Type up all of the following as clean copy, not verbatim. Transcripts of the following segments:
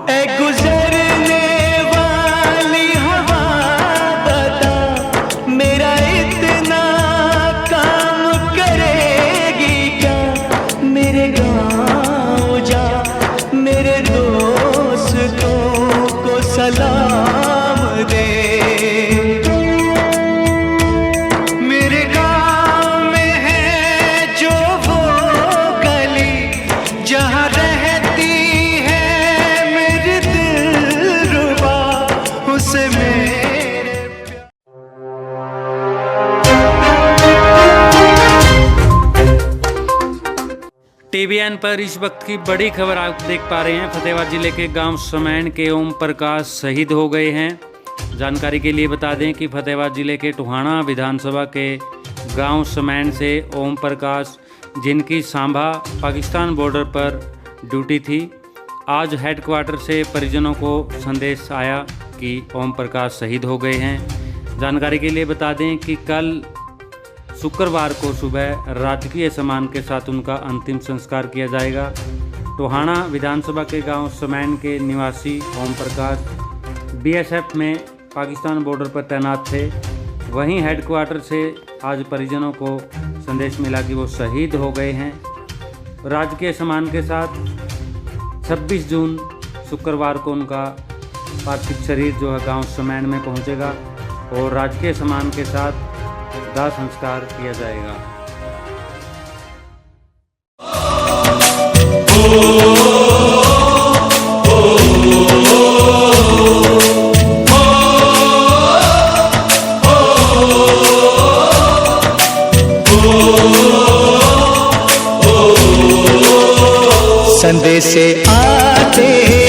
ए गुजरने वाली हवा बता, मेरा इतना काम करेगी क्या? मेरे गाँव जा, मेरे दोस्तों को सलाम दे। मेरे गाँव में है जो वो गली जहाँ रहती है मेरी दिलरुबा, उसे मेरे टीवीएन पर इस वक्त की बड़ी खबर आप देख पा रहे हैं। फतेहाबाद जिले के गांव समैन के ओम प्रकाश शहीद हो गए हैं। जानकारी के लिए बता दें कि फतेहाबाद जिले के टोहाना विधानसभा के गांव समैन से ओम प्रकाश, जिनकी सांभा पाकिस्तान बॉर्डर पर ड्यूटी थी, आज हेडक्वार्टर से परिजनों को संदेश आया कि ओम प्रकाश शहीद हो गए हैं। जानकारी के लिए बता दें कि कल शुक्रवार को सुबह राजकीय सम्मान के साथ उनका अंतिम संस्कार किया जाएगा। टोहाना विधानसभा के गांव समैन के निवासी ओम प्रकाश बीएसएफ में पाकिस्तान बॉर्डर पर तैनात थे। वहीं हेडक्वार्टर से आज परिजनों को संदेश मिला कि वो शहीद हो गए हैं। राजकीय सम्मान के साथ 26 जून शुक्रवार को उनका पार्थिव शरीर जो है गांव समैन में पहुंचेगा और राजकीय सम्मान के साथ दाह संस्कार किया जाएगा। संदेश आते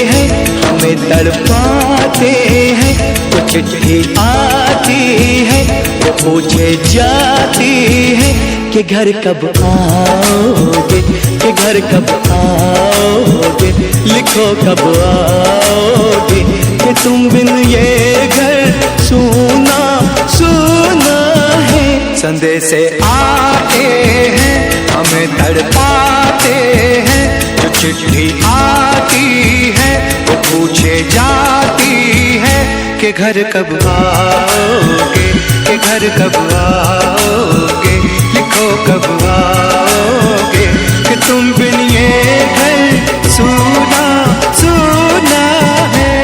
हैं हमें तड़पाते हैं, कुछ चिट्ठी आती है वो पूछे जाती है कि घर कब आओगे, कि घर कब आओगे, लिखो कब आओगे, कि तुम बिन ये घर सुना सुना है। संदेश आते हैं हमें तड़पाते हैं, जो चिट्ठी आती है वो पूछे जाती है कि घर कब आओगे, कि घर कब आओगे, लिखो कब आओगे, कि तुम बिन ये घर सुना सुना है।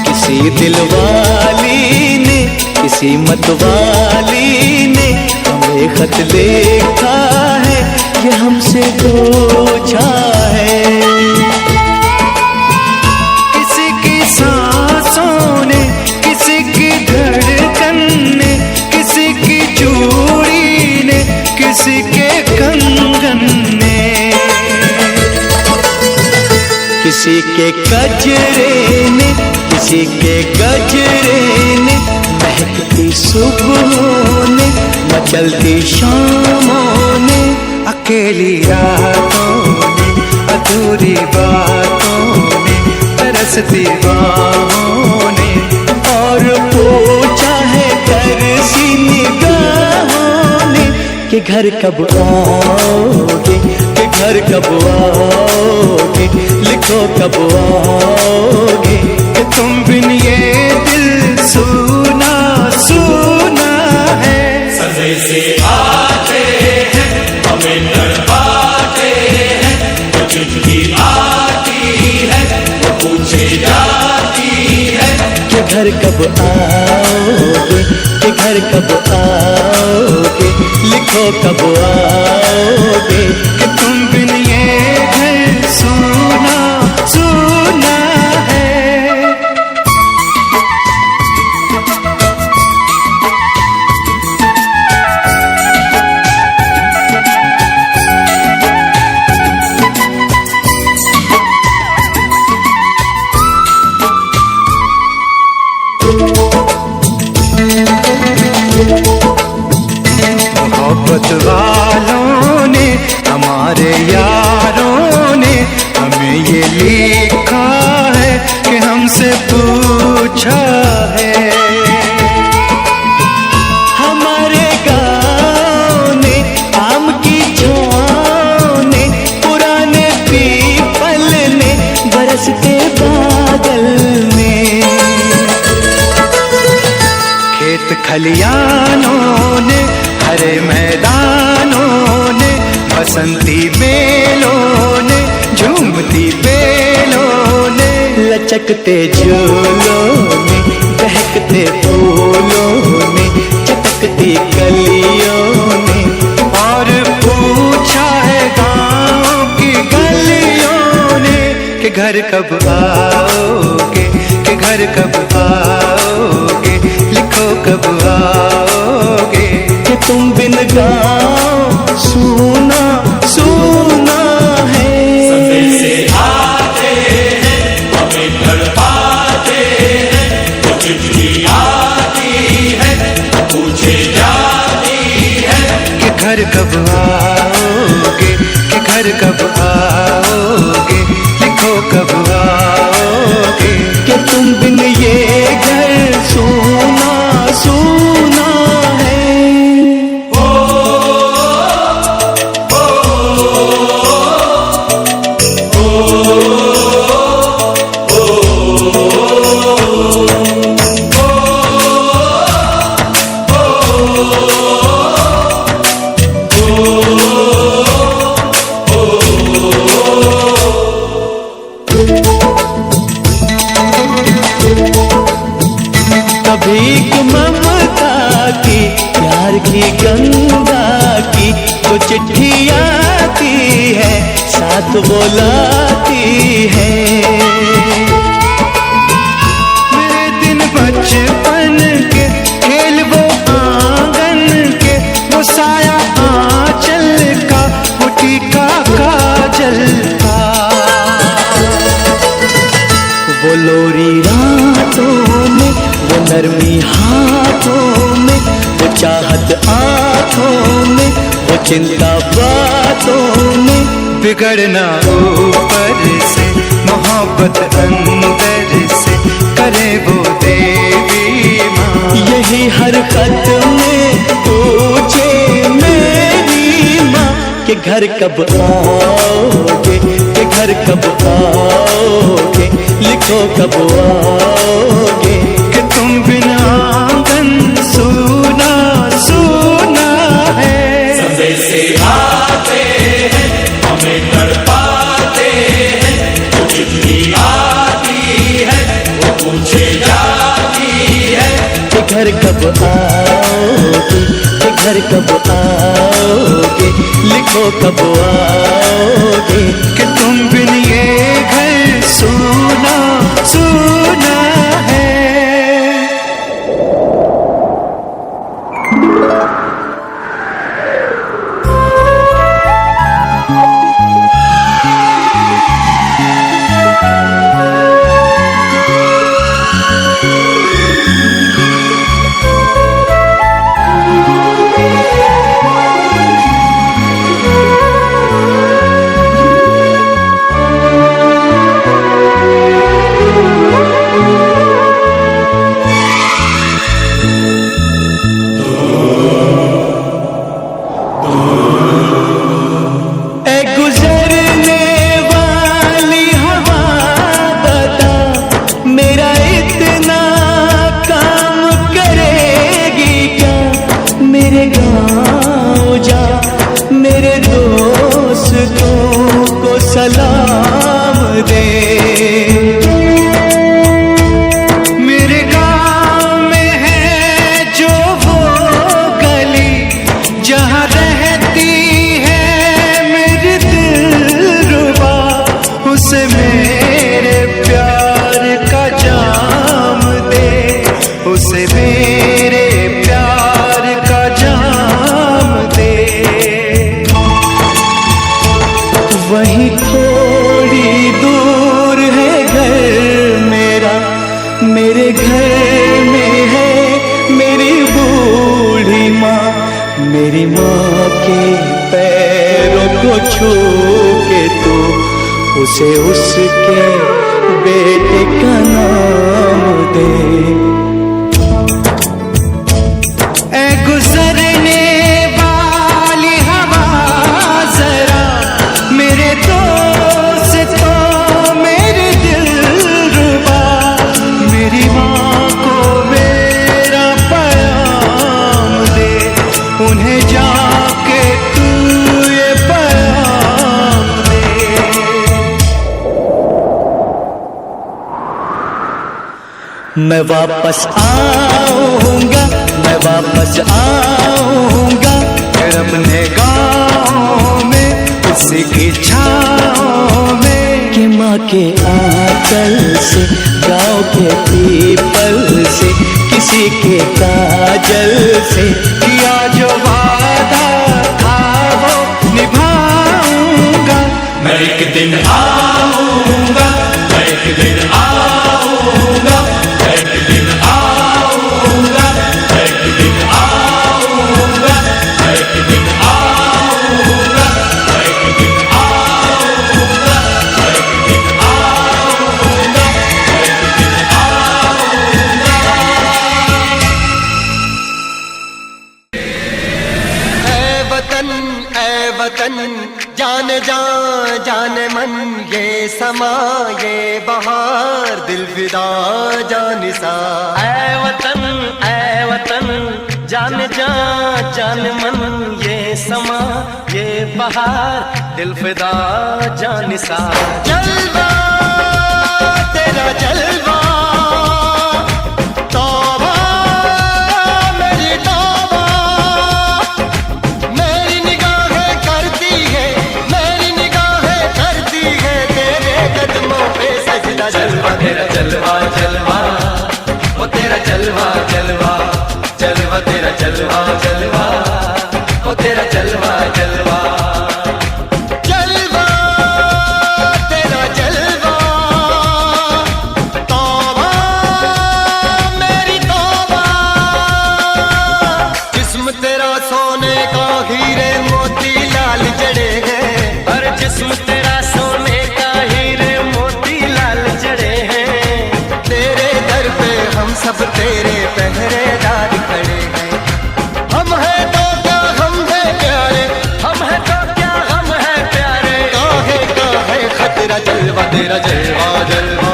किसी दिलवाली ने, किसी मतवाली ने हमें खत लिखा है, ये हमसे पूछा है। किसी की सांसों ने, किसी की धड़कन ने, किसी की चूड़ी ने, किसी के कंगन ने, किसी के गजरे ने, किसी के गजरे ने, महकती सुबहों ने, मचलती शामों ने, अकेली रातों ने, अधूरी बातों ने, तरसती बाहों ने, और पूछा है तरसी निगाहों ने कि घर कब आओगे, कि घर कब आओगे, लिखो कब आओगे, कि तुम बिन ये दिल सुना सुना है। संदेश आते हैं हमें तड़पाते हैं, जो चिट्ठी आती है वो पूछे जाती है कि घर कब आओगे, कि घर कब आओगे, लिखो कब आओगे, कि तुम बिन ये घर सुना सुना है। मोहब्बत वालों हमारे यारों ने हमें ये लिखा है कि हमसे पूछा है। हमारे गाँव ने आम की छाँव ने पुराने पीपल ने बरसते बादल ने खेत खलियानों ने हरे मैदानों ने बसंती बेलों ने झूमती बेलों ने लचकते झूलों ने बहकते फूलों ने चटकती कलियों ने और पूछा है गाँव की गलियों ने कि घर कब आओगे, कि घर कब आओगे, लिखो कब आओगे कि तुम बिन गाँव सूना सूना है। संदेशे आते हैं हमें तड़पाते हैं, वो चिट्ठी आती है पूछे जाती है कि घर कब आओगे, कि घर कब आओगे, लिखो कब आओगे कि तुम बिन ये घर सूना सूना है। भीख ममता की प्यार की गंगा की तो चिट्ठी आती है साथ बुलाती है। मेरे दिन बचपन के खेल वो आंगन के वो साया आंचल का वो टीका काजल का वो लोरी रातों में वो नरमी हाथों में वो चाहत आँखों में वो चिंता बातों में बिगड़ना ऊपर से मोहब्बत अंदर से करे वो देवी माँ। यही हर खत में पूछे मेरी माँ कि घर कब आओगे, कि घर कब आओगे, लिखो कब आओगे कि तुम बिना आंगन सूना सूना है। संदेशे आते हैं हमें तड़पाते हैं, वो चिट्ठी आती है वो पूछे जाती है कि घर कब आओगे, कि घर कब आओगे, लिखो कब आओगे कि तुम बिन ये घर सूना सूना है। सलाम दे। मेरे गाँव में है जो वो गली जहाँ रहती है मेरी दिलरुबा, उसे मेरे प्यार का जाम दे, उसे मेरे प्यार का जाम दे। वहीं थोड़ी दूर को छू के तू उसे उसके बेटे का नाम दे। ऐ गुजरने वाली हवा जरा मेरे दोस्तों मेरे दिलरुबा, मेरी माँ को मेरा पैगाम दे, उन्हें जाके तू ये पैगाम दे। मैं वापस आऊंगा, मैं वापस आऊंगा, फिर अपने गाँव में उसकी छाँव में, कि माँ के आंचल से, गाँव के पीपल से, किसी के काजल से, किया जो वादा था वो निभाऊंगा। मैं एक दिन आऊंगा, मैं एक दिन आऊंगा, मैं एक दिन आऊंगा, मैं एक दिन आऊंगा, मैं एक दिन आऊंगा, मैं एक दिन आऊंगा, मैं एक दिन आऊंगा, मैं एक दिन आऊंगा। ऐ वतन जान जान मन, ये समा ये बहार दिल फिदा जानिसा। ऐ वतन जान जान मन, ये समा ये बहार दिल फिदा जानिसा। जलवा तेरा जलवा, तौबा मेरी तौबा, मेरी निगाहें करती है, मेरी निगाहें करती है तेरे कदमों पे सजदा। जलवा तेरा जलवा जलवा, वो तेरा जलवा जलवा, जलवा तेरा जलवा जलवा, वो तेरा जलवा जलवा। जलवा तेरा जलवा, तौबा मेरी तौबा, जिस्म तेरा सोने का हीरे मोती लाल जड़े हैं, और जिस्म तेरा सोने का हीरे मोती लाल जड़े हैं। तेरे दर पे हम सब तेरे पहरेदार खड़े हैं। हम हैं तो क्या हम हैं प्यारे, हम है तो क्या हम है प्यारे, काहे खतरा। जलवा तेरा जलवा जलवा,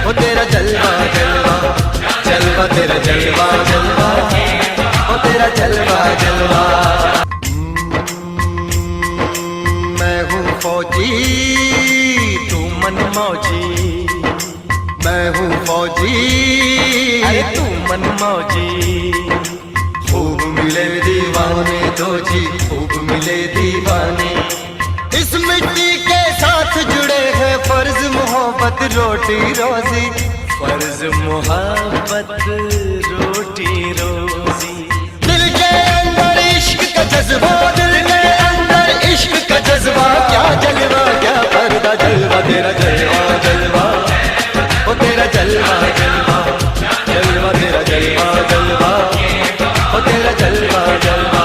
वो तेरा जलवा जलवा, जलवा तेरा जलवा जलवा, वो तेरा जलवा जलवा। मैं हूँ फौजी तू मन मौजी, मैं हूँ फौजी, अरे तू मन मौजी। खूब मिले दीवाने दो जी, खूब मिले दीवाने। इस मिट्टी के साथ जुड़े हैं फर्ज मोहब्बत रोटी रोजी, फर्ज मोहब्बत रोटी रोजी। दिल के अंदर इश्क का जज्बा, दिल के अंदर इश्क का जज्बा, क्या जलवा क्या पर्दा। जलवा तेरा जलवा जलवा, वो तेरा जलवा जलवा, जलवा तेरा जलवा जलवा, वो तेरा जलवा जलवा।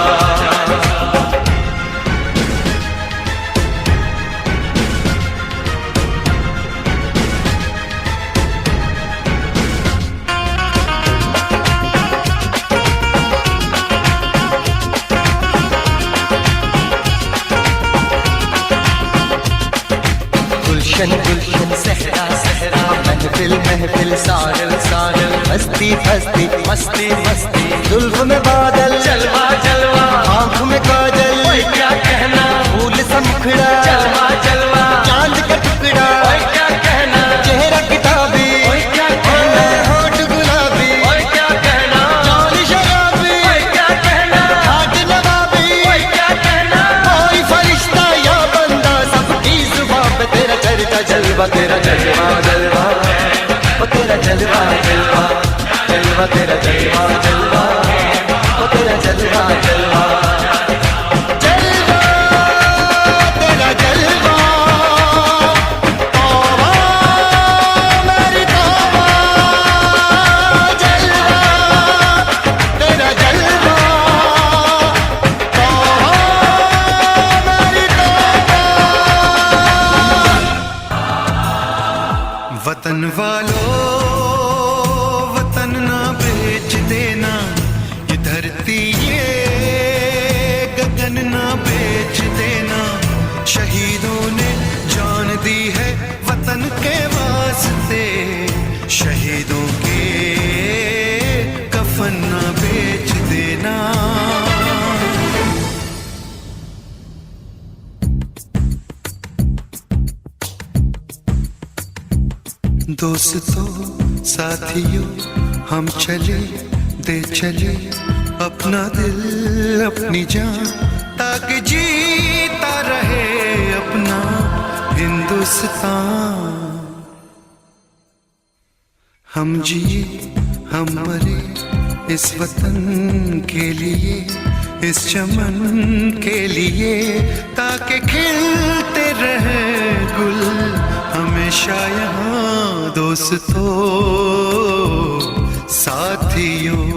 गुलशन गुलशन सहरा सहरा, महफिल महफिल सारल सारल, हस्ती हस्ती मस्ती मस्ती, जुल्फ में बादल, जलवा जलवा, आँख में काजल, ओए क्या कहना, फूल सा मुखड़ा, जलवा जलवा, चांद का टुकड़ा, ओए क्या कहना, चेहरा किताबी, ओए क्या कहना, होठ गुलाबी, ओए क्या कहना, चाल शराबी, ओए क्या कहना, हाथ नवाबी, ओए क्या कहना। कोई फरिश्ता या बंदा सबकी जुबान पे तेरा चर्चा। जलवा तेरा जलवा जलवा, वो तेरा जलवा जलवा, जलवा तेरा जलवा जलवा, वो तेरा जलवा जलवा। जलवा तेरा जलवा, तौबा मेरी तौबा, जलवा तेरा जलवा, तौबा मेरी तौबा। वतन वालों वतन ना बेच देना, ये धरती ये गगन ना बेच देना। शहीदों ने जान दी है वतन के वास्ते, शहीदों के कफन ना बेच देना। दोस्तों साथियों हम चले दे चले अपना दिल अपनी जान, ताकि जीता रहे अपना हिंदुस्तान। हम जिए हम मरे इस वतन के लिए, इस चमन के लिए, ताकि खिलते रहे गुल हमेशा यहाँ। दोस्तों साथियों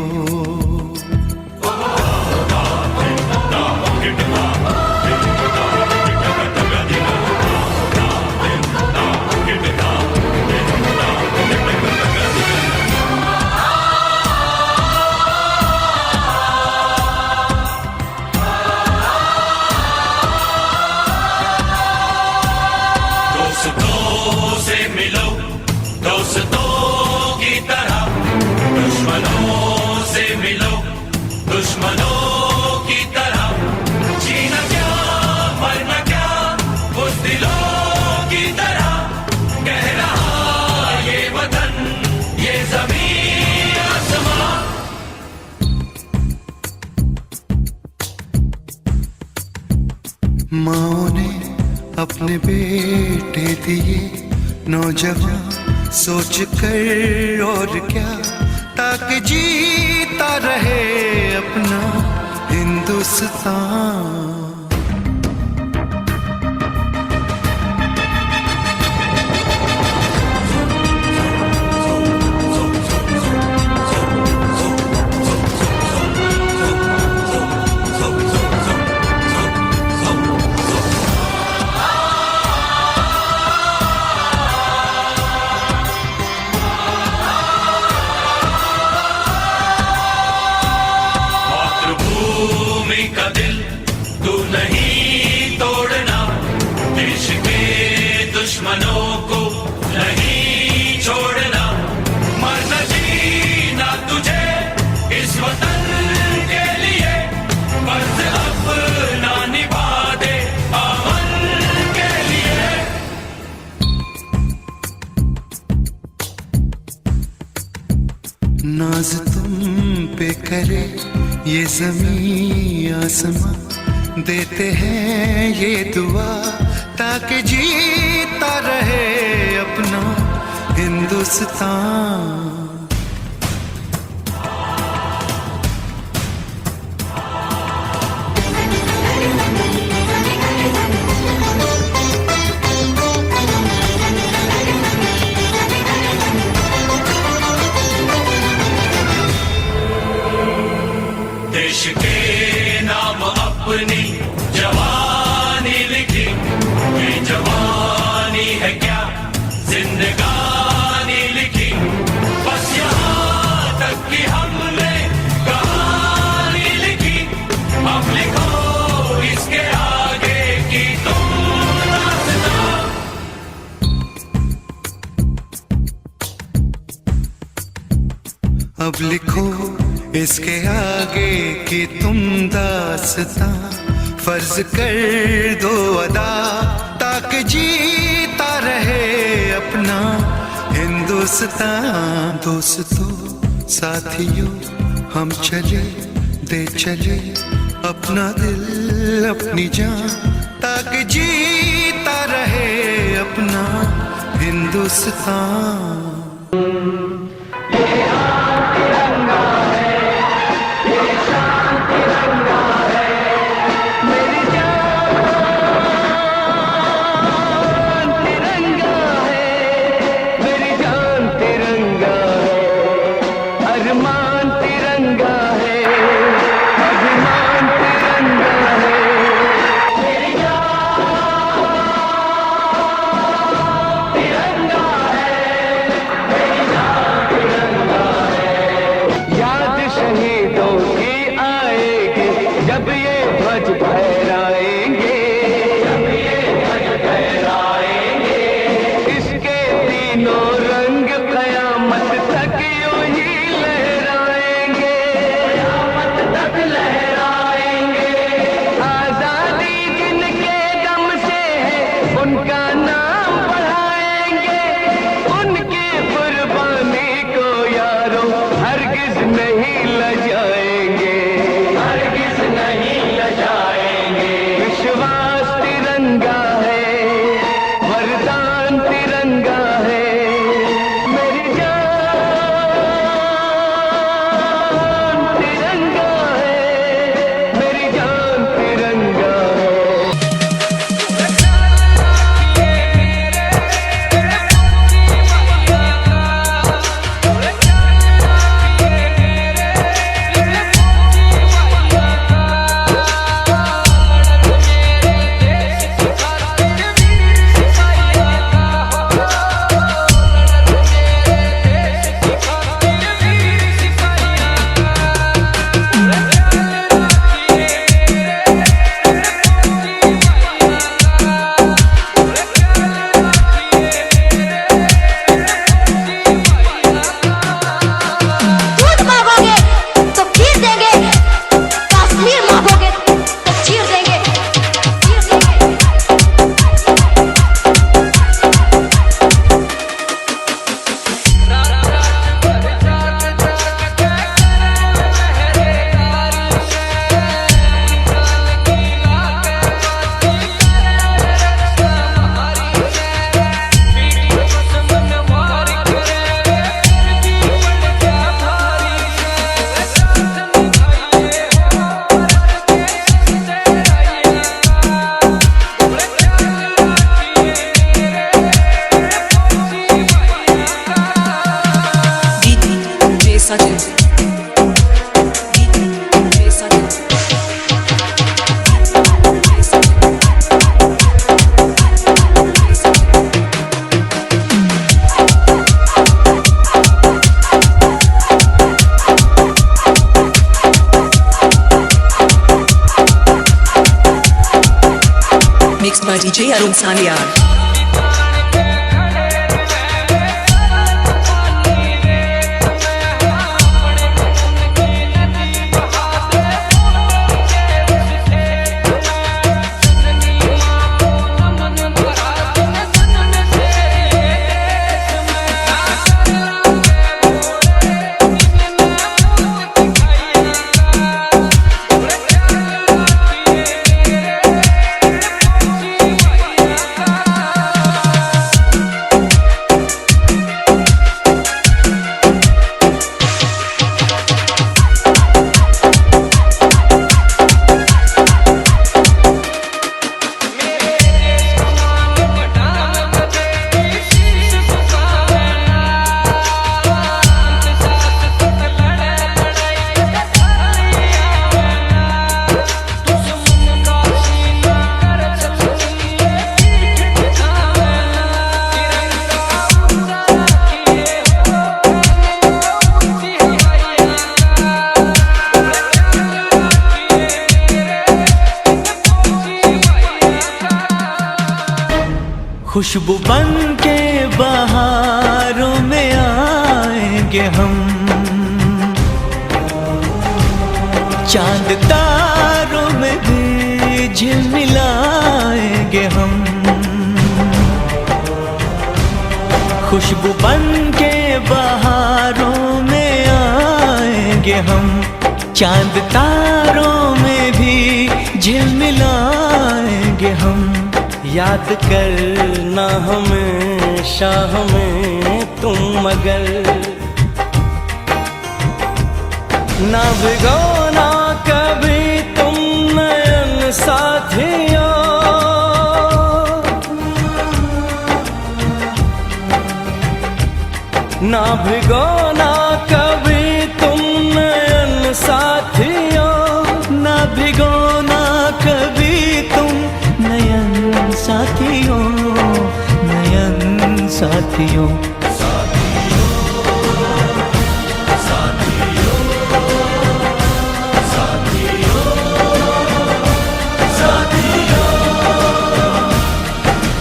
दुश्मनों की तरह जीना क्या मरना क्या, उस दिलों की तरह कह रहा ये वतन ये ज़मीन आसमां। माँओं ने अपने बेटे दिए नौजवान सोच कर और क्या, ताकि जीता रहे अपना हिंदुस्तान। का दिल तू नहीं तोड़ना, देश के दुश्मनों को नहीं छोड़ना। मरना जीना तुझे इस वतन के लिए, फर्ज अपना निभा दे अमन के लिए। नाज तुम पे करे ये ज़मीं आसमां, देते हैं ये दुआ ताकि जीता रहे अपना हिंदुस्तान। देश के नाम अपनी जवानी लिखी, ये जवानी है क्या जिंदगानी लिखी। बस यहाँ तक कि हमने कहानी लिखी, अब लिखो इसके आगे की तुम दास्तां। अब लिखो इसके आगे की तुम दास्तां, फर्ज कर दो अदा ताकि जीता रहे अपना हिंदुस्तान। दोस्तों साथियों हम चले दे चले अपना दिल अपनी जान, ताकि जीता रहे अपना Hindustan. mixed by DJ Arun Sanyal. खुशबू बन के बहारों में आएंगे हम, चांद तारों में भी झिलमिलाएंगे हम। खुशबू बन के बहारों में आएंगे हम, चांद तारों में भी झिलमिलाएंगे हम। याद करना हमेशा हमें तुम, मगर ना भिगोना कभी तुम नयन साथियों। ना भिगोना कभी तुम नयन साथियों, ना भिगोना कभी तुम नयन साथियों, नयन साथियों।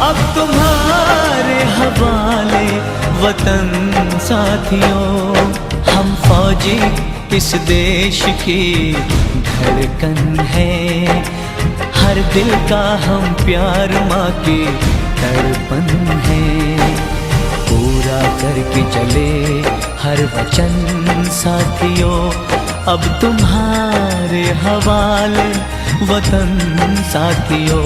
अब तुम्हारे हवाले वतन साथियों, हम फौजी इस देश की धड़कन है। हर दिल का हम प्यार माँ की तड़पन है। पूरा करके चले हर वचन साथियों, अब तुम्हारे हवाले वतन साथियों।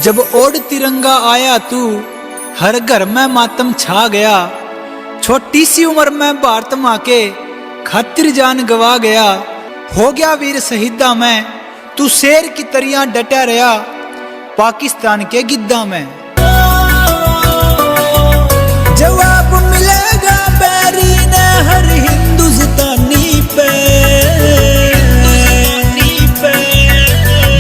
जब ओढ़ तिरंगा आया तू, हर घर में मातम छा गया। छोटी सी उम्र में भारत माँ के खातिर जान गवा गया। हो गया वीर शहीदा में, तू शेर की तरियां डटा रहा पाकिस्तान के गिद्दा में। जवाब मिलेगा बैरी ने हर हिंदुस्तानी पे,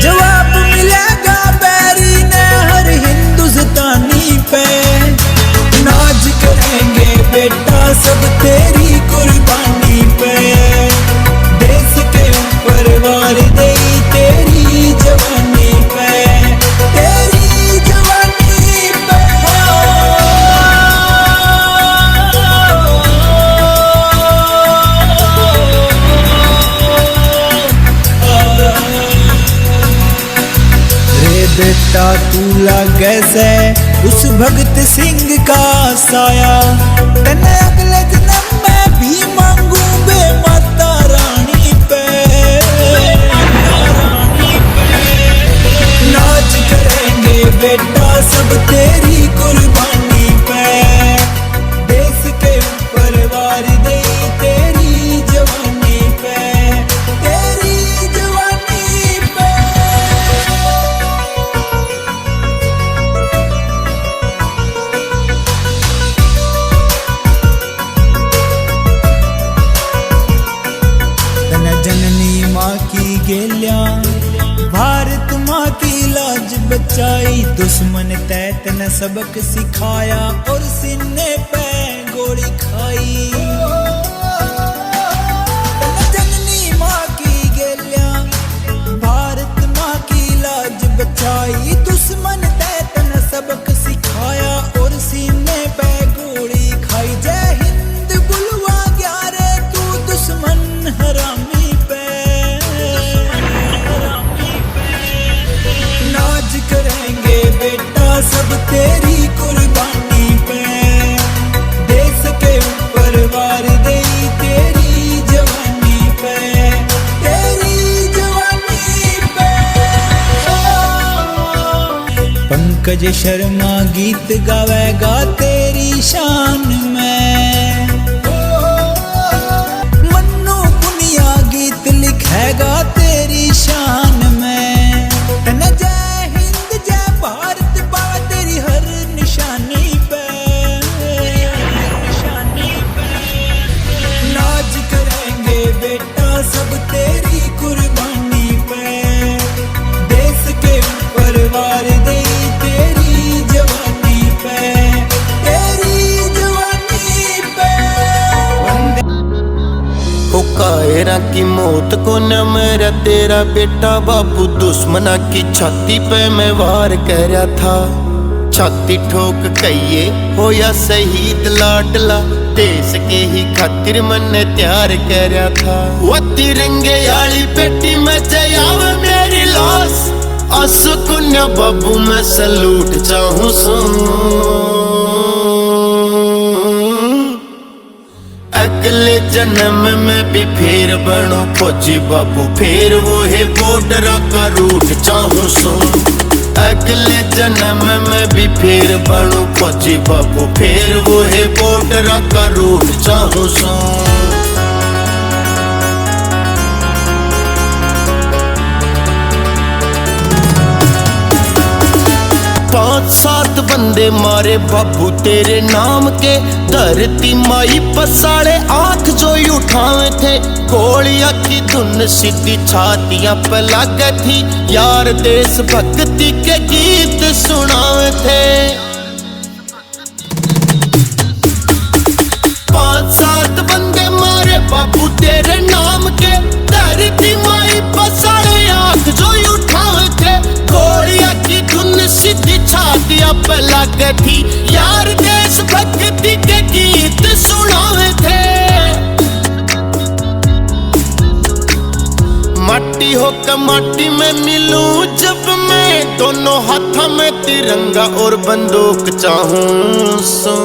जवाब मिलेगा बैरी ने हर हिंदुस्तानी पे। नाज करेंगे बेटा सब तेरी कुर्बानी पे, देश के ऊपर वार दे तेरी जवानी पे, तेरी जवानी पे। रे बेटा तू लगे से उस भगत सिंह का साया, तने अगले जन्म में भी मांगू बे माता रानी पे। नाच करेंगे बेटा सब तेरी कुर्बानी पे, देश के ऊपर वार दे तेरी जवानी पे, तेरी जवानी पे। जननी माँ की गेलियां, भारत माँ की लाज बचाई, दुश्मन तैत ने सबक सिखाया और सीने पे गोली खाई। जननी माँ की गेलिया भारत माँ की लाज बचाई। दुश्मन तैत ने सबक सिखाया और सीने पे गोली खाई। जय हिंद बुलवा गया रे तू दुश्मन हरामी पे। नाज करेंगे बेटा सब तेरी कुर्बानी पे। देश के ऊपर वार दे तेरी जवानी पे, तेरी जवानी पे। पंकज शर्मा गीत गावेगा तेरी शान में। मन्नू पुनिया गीत लिखेगा तेरी शान में। तने जय हिंद जय भारत बाबा तेरी हर निशानी पे। नाज करेंगे बेटा सब तेरी कुर्बानी पे। देश के ऊपर वार दे तेरी जवानी पे, तेरी जवानी पे। ओ कायरा की मौत को न मेरा तेरा बेटा बापू दुश्मना की छाती पे मैं वार कर रहा था। छाती ठोक कहिए हो या शहीद लाडला देश के ही खातिर मैंने तैयार कर रहा था। वो तिरंगे वाली पेटी में जयाव मेरी लाश असुकुन बाबू मैं सलूट चाहूं सू। अगले जन्म में भी फिर बनो फौजी बाबू फिर वो है बॉर्डर का रूट चाहूं सू। अगले जन्म में भी फिर बनो फौजी बाबू फिर वो है बॉर्डर का रूट चाहूं सू। 5-7 बंदे मारे बाबू तेरे नाम के। धरती माई पसाड़े आंख जो उठावे थे। गोलियां की धुन सीधी छातियां पे लागे थी। यार देश भक्ति के गीत सुनावे थे। 5-7 बंदे मारे बाबू तेरे नाम के। धरती माई पसाड़े आंख जो उठावे थे। गोलियां की धुन सीधी छातियां पे लागे थी। यार देश भक्ति के गीत सुनावे थे। माटी होकर माटी में मिलूं जब मैं दोनों हाथों में तिरंगा और बंदूक चाहूं सू।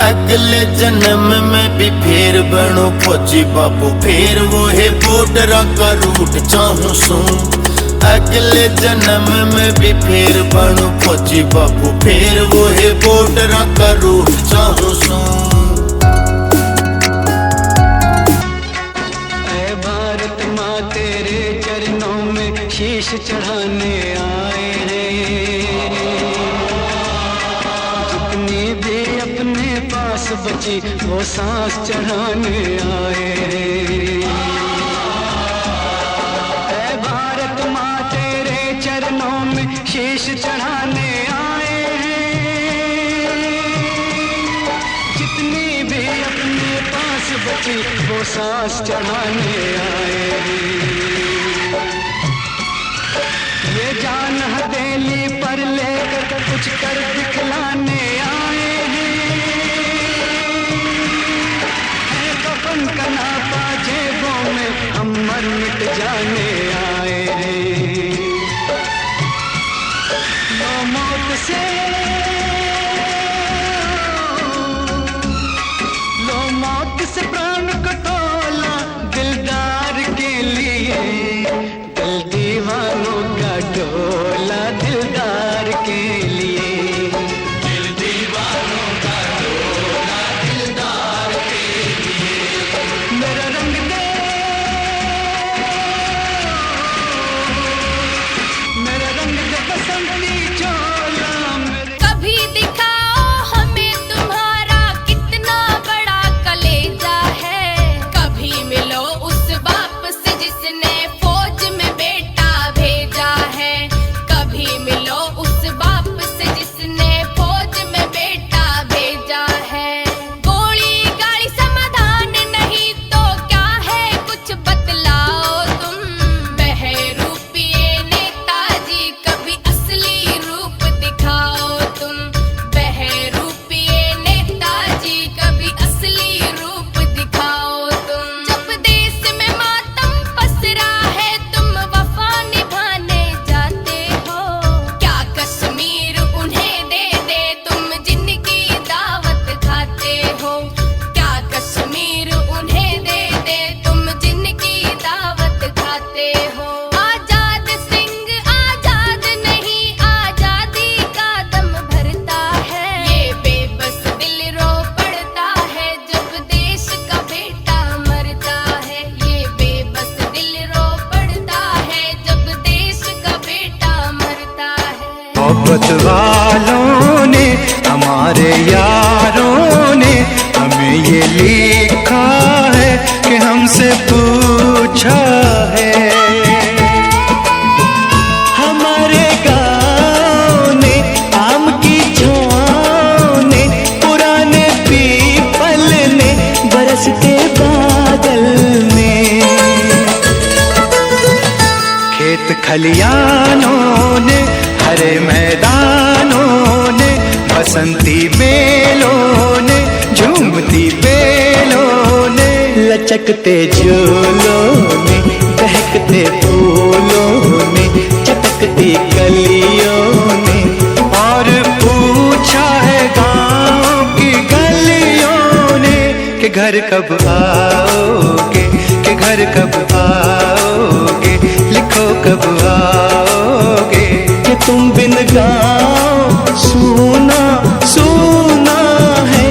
अगले जन्म में भी फिर बनो फौजी बाबू फिर वो है बॉर्डर का रूट चाहूं सू। अगले जन्म में भी फिर बनो फौजी बाबू फिर वो है बॉर्डर का रूट चाहूं सू। ऐ भारत माँ तेरे चरणों में शीश चढ़ाने आए हैं। जितनी भी अपने पास बची वो सांस चढ़ाने आए हैं। ऐ भारत माँ तेरे चरणों में शीश चढ़ाने आए हैं। जितनी भी अपने पास बची वो सांस चढ़ाने आए हैं। ये जान हथेली पर लेकर कुछ कर दिखलाने आए हैं। है कफन का नापा जेबों में हम मर मिट जाने आए हैं। लो मौत से लो मौत से प्राण कटोला दिलदार के लिए। दिल दीवानों का डोला दिलदार के लिए। दिल दीवानों का डोला दिलदार के लिए। मेरा रंग दे मेरा रंग दे बसंती चोला। कभी मोहब्बत वालों ने, हमारे यारों ने हमें ये लिखा है कि हमसे पूछा है। हमारे गाँव ने, आम की छाँव ने, पुराने पीपल ने, बरसते बादल ने, खेत खलियानों ने, हरे मैदानों ने, बसंती बेलों ने, झूमती बेलों ने, लचकते झूलों ने, बहकते फूलों ने, चटकती कलियों ने, और पूछा है गाँव की गलियों ने कि घर कब आओगे, कि घर कब आओगे, लिखो कब आओगे, कि तुम बिन गाँव सुना सुना है।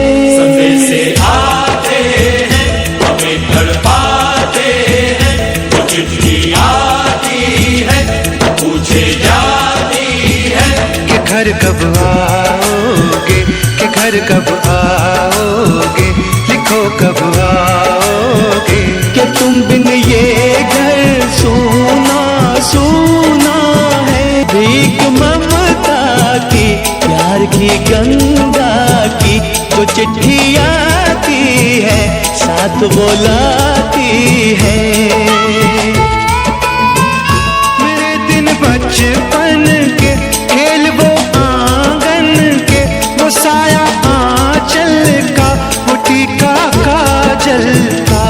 से आते हैं हमें तड़पाते हैं, वो चिट्ठी आती है पूछे जाती है कि घर कब आओगे, कि घर कब आओगे, लिखो कब आओगे, कि तुम बिन ये घर सुना सुना है। भीख ममता की, प्यार की गंगा की, जो चिट्ठी आती है साथ बुलाती है। मेरे दिन बचपन के, खेल वो आंगन के, वो साया आंचल का, वो टीका काजल का,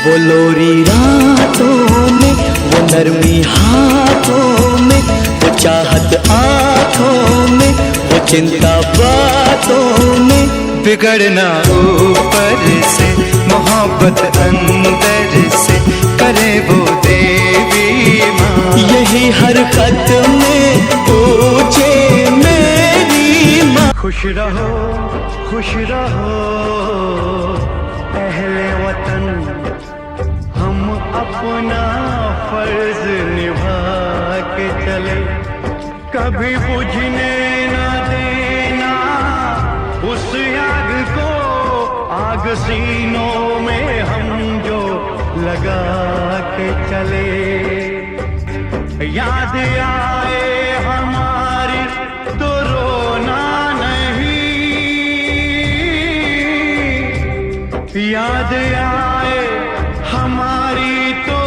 वो लोरी रातों में, वो नरमी हाथों में, वो चाहत आँखों में, वो चिंता बातों में, बिगड़ना ऊपर से, मोहब्बत अंदर से, करे वो देवी माँ। यही हर खत में पूछे मेरी माँ। खुश रहो अहले वतन, हम अपना फर्ज निभा के चले, कभी बुझने ना देना उस आग को, आग सीनों में हम जो लगा के चले। याद आए हमारी तो रोना नहीं, याद आए हमारी तो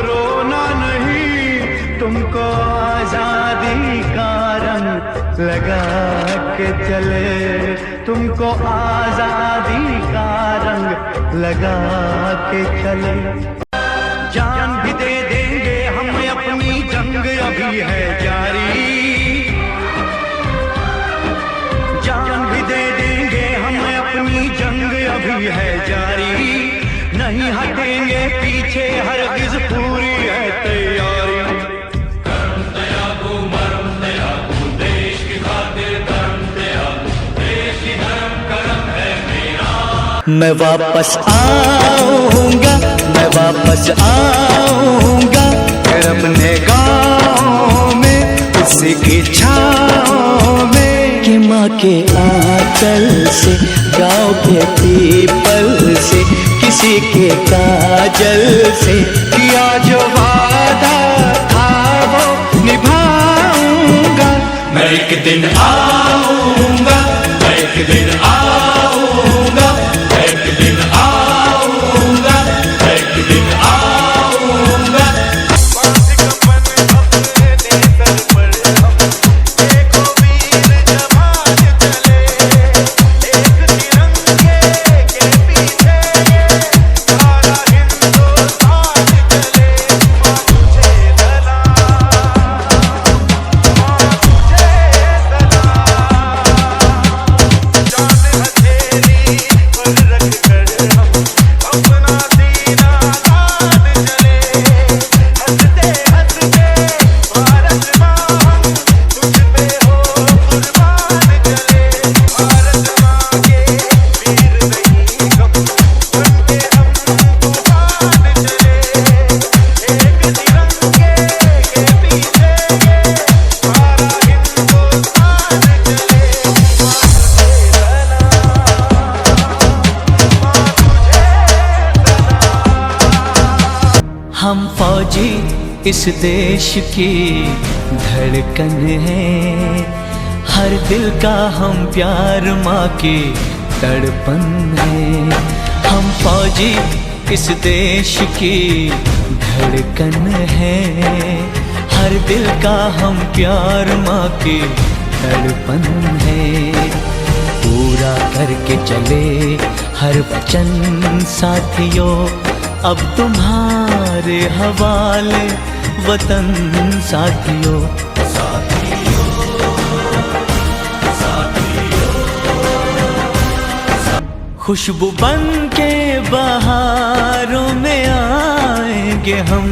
रोना नहीं, तुमको आजादी का रंग लगा के चले, तुमको आजादी का रंग लगा के चले। जान भी दे देंगे हम, अपनी जंग अभी है जारी, जान भी दे देंगे हम, अपनी जंग अभी है जारी, नहीं हटेंगे पीछे हरगिज़, पूरी है तैयारी। कर्म त्यागो मरम त्यागो, देश की खातिर कर्म त्यागो, देश की धर्म कर्म है मेरा। मैं वापस आऊंगा, मैं वापस आऊंगा, फिर अपने गाँव में, उसी की छाँव में, कि माँ के आंचल से, गाँव के पीपल से, किसी के काजल से, किया जो वादा था वो निभाऊंगा। मैं एक दिन आऊंगा, मैं एक दिन आऊंगा, मैं एक दिन आऊंगा, मैं एक दिन आऊंगा। इस देश की धड़कन है, हर दिल का हम प्यार माँ की तड़पन है। हम फौजी इस देश की धड़कन है, हर दिल का हम प्यार माँ की तड़पन है। पूरा करके चले हर वचन साथियों, अब तुम्हारे हवाले वतन साथियों। खुशबू बन के बहारों में आएंगे हम,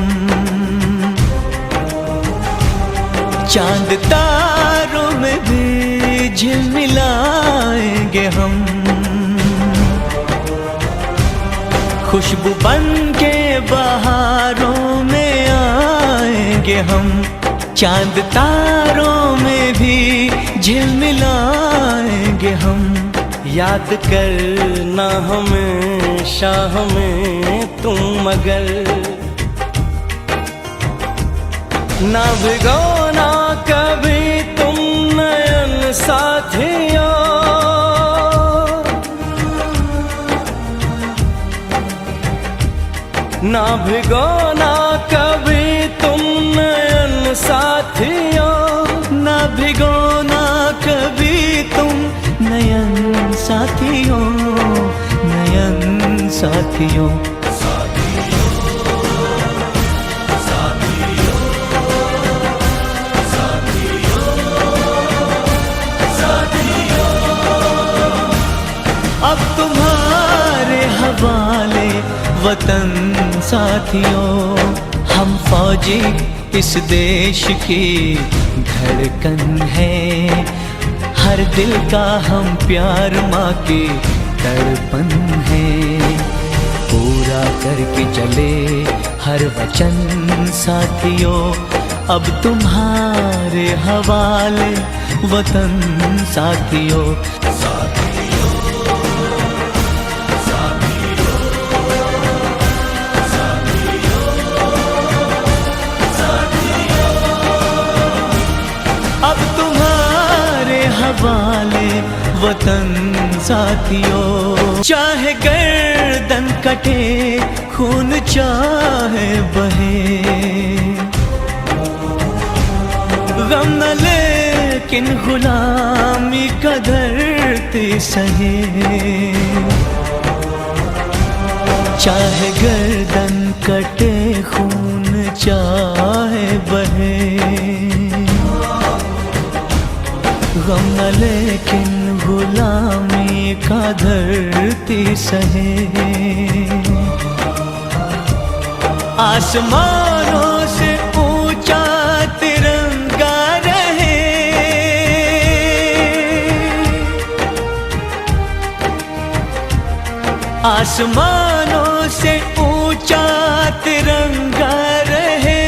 चांद तारों में भी झिलमिलाएंगे हम। खुशबू बन के बहारों में आएंगे हम, चांद तारों में भी झिलमिलाएंगे हम। याद करना हमेशा हमें तुम, मगर ना भिगोना कभी तुम नयन साथियों। ना भिगोना कभी तुम नयन साथियों, ना भिगोना कभी तुम नयन साथियों, नयन साथियों। अब तुम्हारे हवाले वतन साथियों, हम फौजी इस देश की धड़कन है, हर दिल का हम प्यार माँ की तड़पन है। पूरा करके चले हर वचन साथियों, अब तुम्हारे हवाले वतन साथियों। अब तुम्हारे हवाले वतन साथियों। चाहे गर्दन कटे खून चाहे बहे, गम न लेकिन गुलामी का धरती सहे। चाहे गर्दन कटे खून चाहे बहे, गम न लेकिन गुलामी का धरती सहे। आसमानों से ऊंचा तिरंगा रहे, आसमानों से ऊंचा तिरंगा रहे।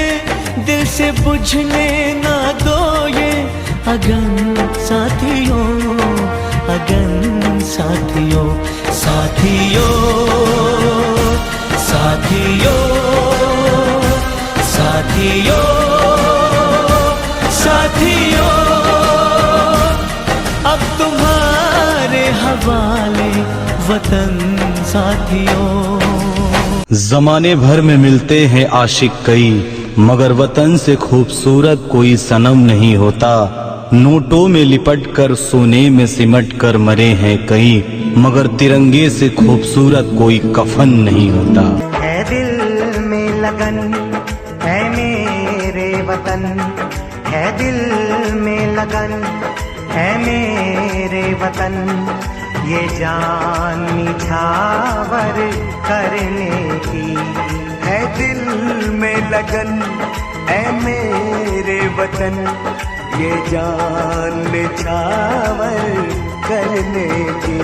दिल से बुझने ना दो ये अगन साथियों, अगन साथियों। साथियों साथियों साथियों साथियों, अब तुम्हारे हवाले वतन साथियों। जमाने भर में मिलते हैं आशिक कई, मगर वतन से खूबसूरत कोई सनम नहीं होता। नोटों में लिपट कर सोने में सिमट कर मरे हैं कई, मगर तिरंगे से खूबसूरत कोई कफन नहीं होता। है दिल में लगन है मेरे वतन, है दिल में लगन है मेरे वतन। ये जान निछावर करने की है दिल में लगन है मेरे वतन। ये जान निछावर करने की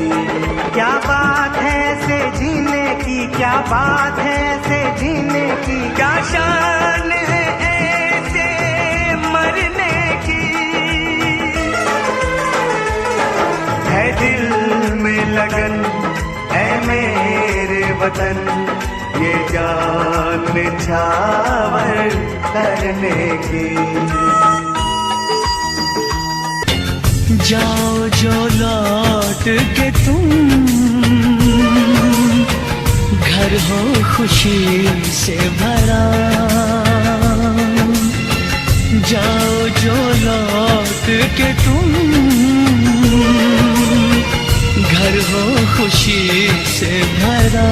क्या बात है ऐसे जीने की, क्या बात है ऐसे जीने की, क्या शान है ऐसे मरने की। है दिल में लगन है मेरे वतन, ये जान निछावर करने की। जाओ जो लौट के तुम, घर हो खुशी से भरा। जाओ जो लौट के तुम, घर हो खुशी से भरा।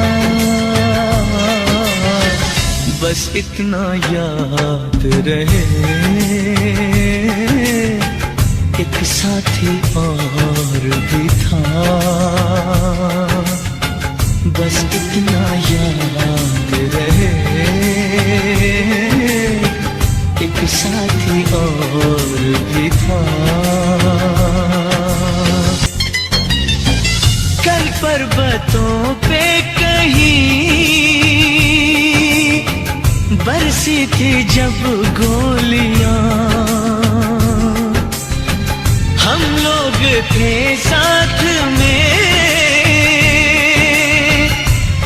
बस इतना याद रहे, एक साथी और भी था। बस इतना याद रहे, एक साथी और भी था। कल पर्वतों पे कहीं बरसी थी जब गोलियां, हम लोग थे साथ में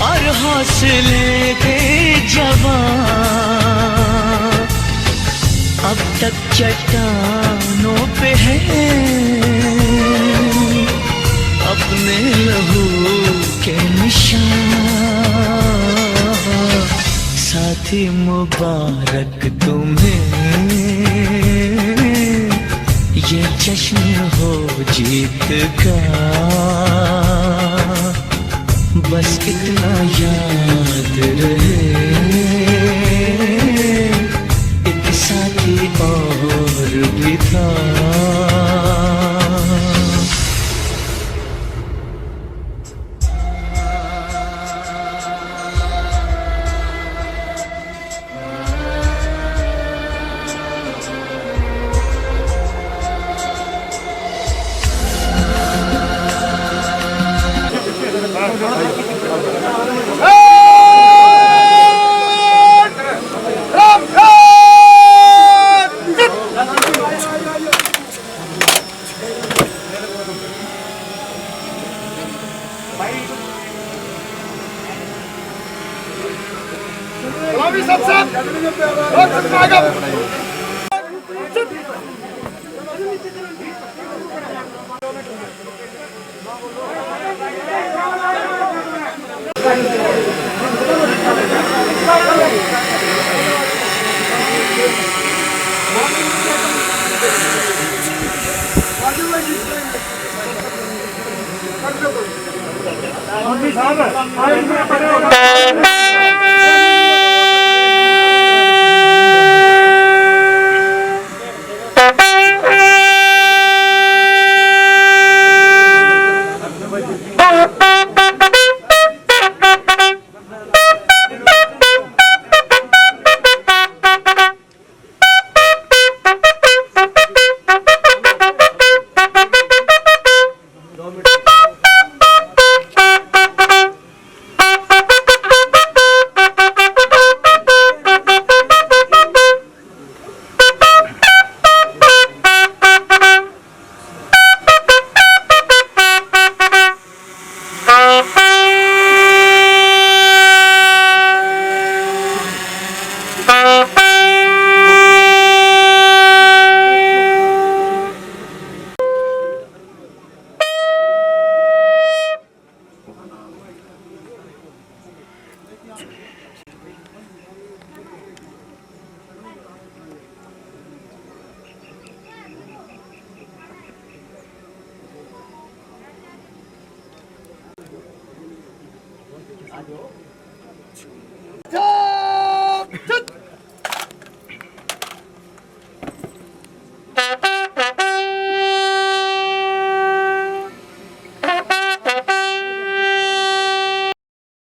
और हौसले थे जवान। अब तक चट्टानों पे है अपने लहू के निशान। साथी मुबारक तुम्हें, ये जश्न हो जीत का। बस इतना याद रहे, एक साथी और भी था। जय